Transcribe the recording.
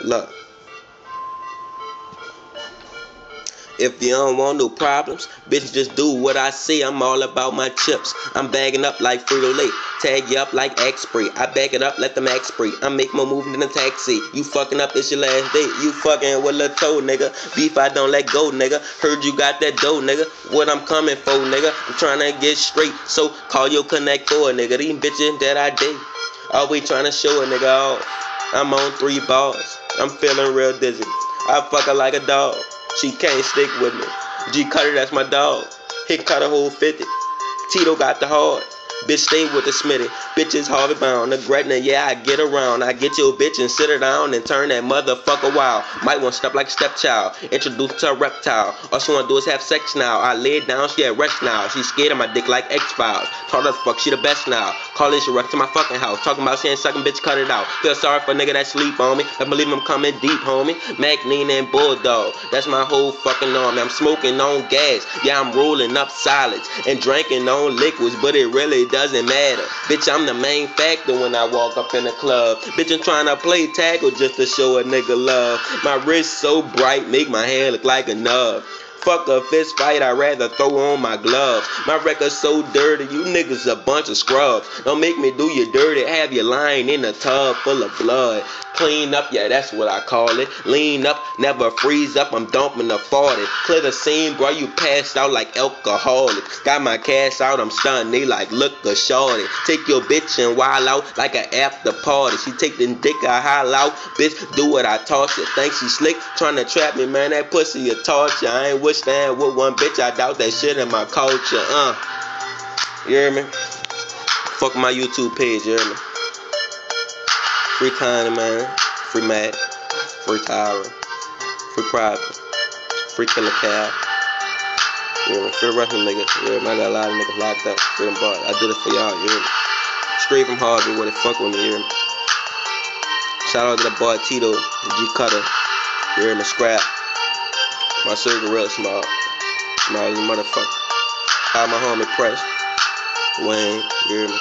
Look. If you don't want no problems, bitch, just do what I say. I'm all about my chips. I'm bagging up like Frito-Lay. Tag you up like X-Spray. I back it up, let the max spray. I make more move than a taxi. You fucking up, it's your last day. You fucking with Lil Toe, nigga. Beef, I don't let go, nigga. Heard you got that dough, nigga. What I'm coming for, nigga. I'm trying to get straight. So call your connect for a nigga. These bitches that I date. Always trying to show a nigga off. I'm on 3 bars. I'm feeling real dizzy. I fuck her like a dog. She can't stick with me. G Cutter, that's my dog. Hit Cutter whole 50. Tito got the hard. Bitch, stay with the Smitty. Bitches Harvey Bound. The Gretna, yeah, I get around. I get your bitch and sit her down and turn that motherfucker wild. Might want to step like a stepchild. Introduce to a reptile. All she want to do is have sex now. I lay it down, she at rest now. She scared of my dick like X-Files. Taught her the fuck, she the best now. Call this shit, rush to my fucking house. Talking about she ain't sucking, bitch, cut it out. Feel sorry for a nigga that sleep on me. I believe I'm coming deep, homie. Magnine and Bulldog. That's my whole fucking army. I'm smoking on gas. Yeah, I'm rolling up solids and drinking on liquids, but it really doesn't matter. Bitch, I'm the main factor when I walk up in the club. Bitch, I'm trying to play tackle just to show a nigga love. My wrist so bright, make my hair look like a nub. Fuck a fist fight, I'd rather throw on my gloves. My record's so dirty, you niggas a bunch of scrubs. Don't make me do you dirty, have you lying in a tub full of blood. Clean up, yeah, that's what I call it. Lean up, never freeze up, I'm dumping the 40. Clear the scene, bro, you passed out like alcoholic. Got my cash out, I'm stunned, they like, look a shorty. Take your bitch and wild out like an after party. She take the dick, I howl out, bitch, do what I toss you. Think she slick, trying to trap me, man, that pussy a torture. I ain't wish stand with one bitch, I doubt that shit in my culture, You hear me? Fuck my YouTube page, you hear me? Free Connie, man. Free Matt. Free Tyra. Free Private. Free Killer Cal. You hear me? Free the rest of them niggas. You hear me? I got a lot of niggas locked up. Free them bars. I do this for y'all, you hear me? Straight from Harvey, where they fuck with me, you hear me? Shout out to the boy Tito, G Cutter. You hear me? Scrap. My circle real small. Small as a motherfucker. How my homie Press. Wayne, you hear me?